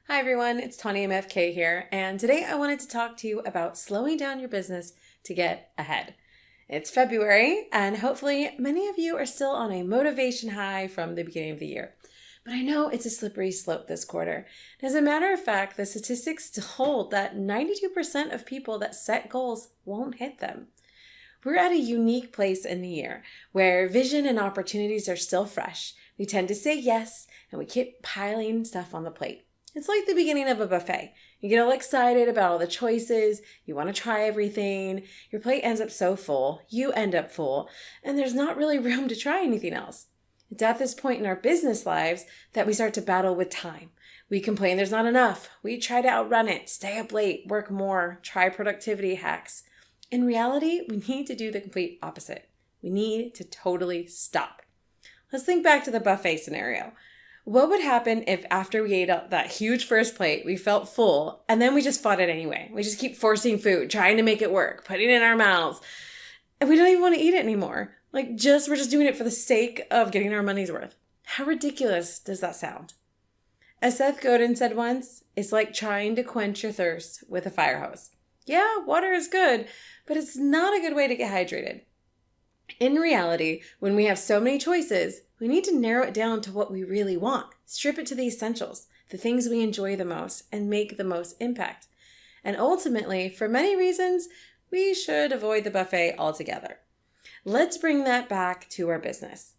Hi everyone, it's Tawny MFK here, and today I wanted to talk to you about slowing down your business to get ahead. It's February, and hopefully many of you are still on a motivation high from the beginning of the year. But I know it's a slippery slope this quarter. As a matter of fact, the statistics still hold that 92% of people that set goals won't hit them. We're at a unique place in the year where vision and opportunities are still fresh. We tend to say yes, and we keep piling stuff on the plate. It's like the beginning of a buffet. You get all excited about all the choices, you want to try everything, your plate ends up so full, you end up full, and there's not really room to try anything else. It's at this point in our business lives that we start to battle with time. We complain there's not enough. We try to outrun it, stay up late, work more, try productivity hacks. In reality, we need to do the complete opposite. We need to totally stop. Let's think back to the buffet scenario. What would happen if after we ate up that huge first plate, we felt full, and then we just fought it anyway? We just keep forcing food, trying to make it work, putting it in our mouths, and we don't even want to eat it anymore. We're just doing it for the sake of getting our money's worth. How ridiculous does that sound? As Seth Godin said once, it's like trying to quench your thirst with a fire hose. Yeah, water is good, but it's not a good way to get hydrated. In reality, when we have so many choices, we need to narrow it down to what we really want, strip it to the essentials, the things we enjoy the most, and make the most impact. And ultimately, for many reasons, we should avoid the buffet altogether. Let's bring that back to our business.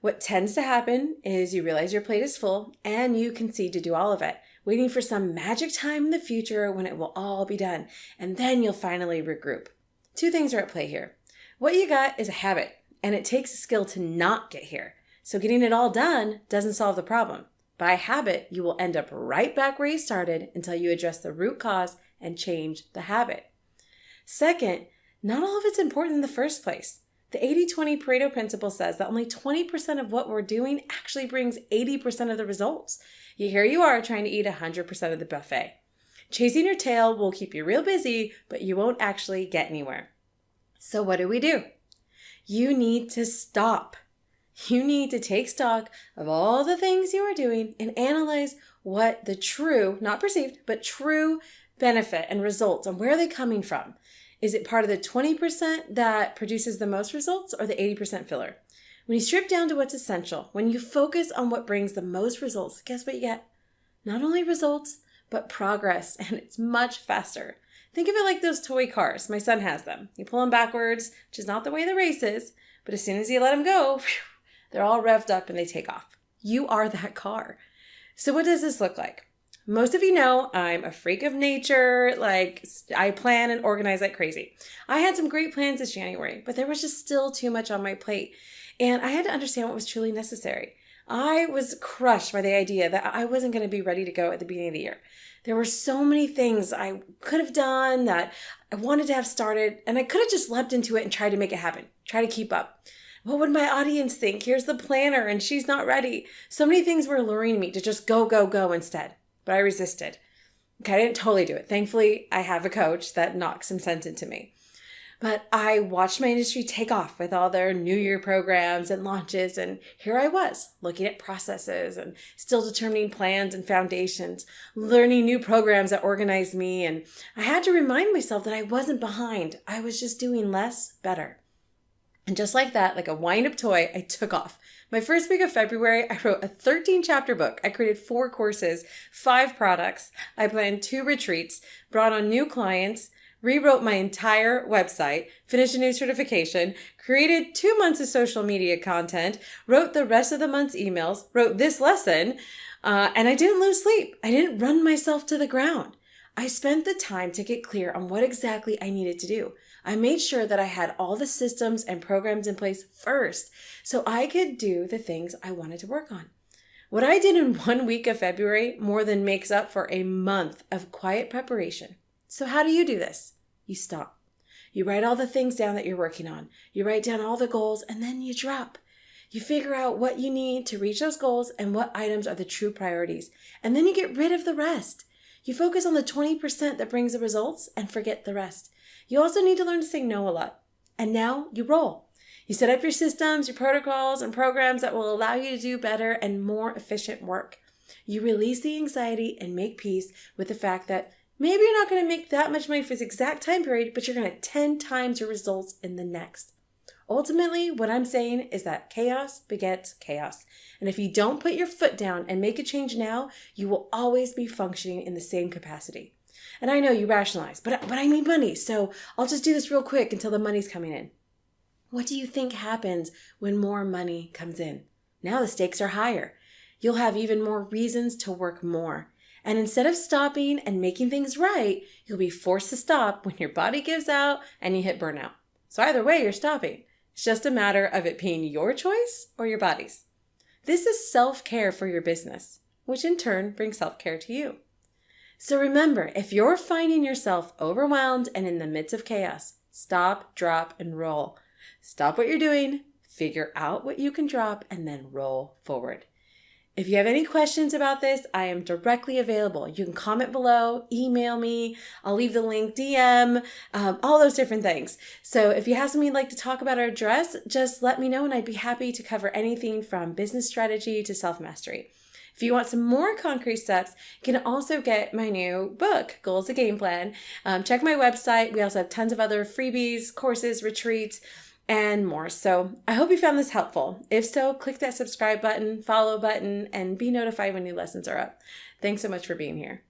What tends to happen is you realize your plate is full and you concede to do all of it, waiting for some magic time in the future when it will all be done, and then you'll finally regroup. Two things are at play here. What you got is a habit, and it takes a skill to not get here. So getting it all done doesn't solve the problem. By habit, you will end up right back where you started until you address the root cause and change the habit. Second, not all of it's important in the first place. The 80-20 Pareto Principle says that only 20% of what we're doing actually brings 80% of the results. Yet here you are trying to eat 100% of the buffet. Chasing your tail will keep you real busy, but you won't actually get anywhere. So what do? You need to stop. You need to take stock of all the things you are doing and analyze what the true, not perceived, but true benefit and results and where are they coming from. Is it part of the 20% that produces the most results or the 80% filler? When you strip down to what's essential, when you focus on what brings the most results, guess what you get? Not only results, but progress, and it's much faster. Think of it like those toy cars. My son has them. You pull them backwards, which is not the way the race is, but as soon as you let them go, they're all revved up and they take off. You are that car. So what does this look like? Most of you know I'm a freak of nature. I plan and organize like crazy. I had some great plans this January, but there was just still too much on my plate. And I had to understand what was truly necessary. I was crushed by the idea that I wasn't going to be ready to go at the beginning of the year. There were so many things I could have done that I wanted to have started, and I could have just leapt into it and tried to make it happen, try to keep up. What would my audience think? Here's the planner, and she's not ready. So many things were luring me to just go instead, but I resisted. Okay, I didn't totally do it. Thankfully, I have a coach that knocks some sense into me. But I watched my industry take off with all their New Year programs and launches, and here I was, looking at processes and still determining plans and foundations, learning new programs that organized me, and I had to remind myself that I wasn't behind. I was just doing less, better. And just like that, like a wind-up toy, I took off. My first week of February, I wrote a 13-chapter book. I created 4 courses, 5 products. I planned 2 retreats, brought on new clients, rewrote my entire website, finished a new certification, created 2 months of social media content, wrote the rest of the month's emails, wrote this lesson, and I didn't lose sleep. I didn't run myself to the ground. I spent the time to get clear on what exactly I needed to do. I made sure that I had all the systems and programs in place first so I could do the things I wanted to work on. What I did in 1 week of February more than makes up for a month of quiet preparation. So how do you do this? You stop. You write all the things down that you're working on. You write down all the goals and then you drop. You figure out what you need to reach those goals and what items are the true priorities. And then you get rid of the rest. You focus on the 20% that brings the results and forget the rest. You also need to learn to say no a lot. And now you roll. You set up your systems, your protocols, and programs that will allow you to do better and more efficient work. you release the anxiety and make peace with the fact that maybe you're not going to make that much money for this exact time period, but you're going to 10 times your results in the next. Ultimately, what I'm saying is that chaos begets chaos. And if you don't put your foot down and make a change now, you will always be functioning in the same capacity. And I know you rationalize, but I need money, so I'll just do this real quick until the money's coming in. What do you think happens when more money comes in? Now the stakes are higher. You'll have even more reasons to work more. And instead of stopping and making things right, you'll be forced to stop when your body gives out and you hit burnout. So either way, you're stopping. It's just a matter of it being your choice or your body's. This is self-care for your business, which in turn brings self-care to you. So remember, if you're finding yourself overwhelmed and in the midst of chaos, stop, drop, and roll. Stop what you're doing, figure out what you can drop, and then roll forward. If you have any questions about this, I am directly available. You can comment below, email me, I'll leave the link, DM, all those different things. So if you have something you'd like to talk about or address, just let me know and I'd be happy to cover anything from business strategy to self-mastery. If you want some more concrete steps, you can also get my new book, Goals a Game Plan. Check my website. We also have tons of other freebies, courses, retreats, and more. So I hope you found this helpful. If so, click that subscribe button, follow button, and be notified when new lessons are up. Thanks so much for being here.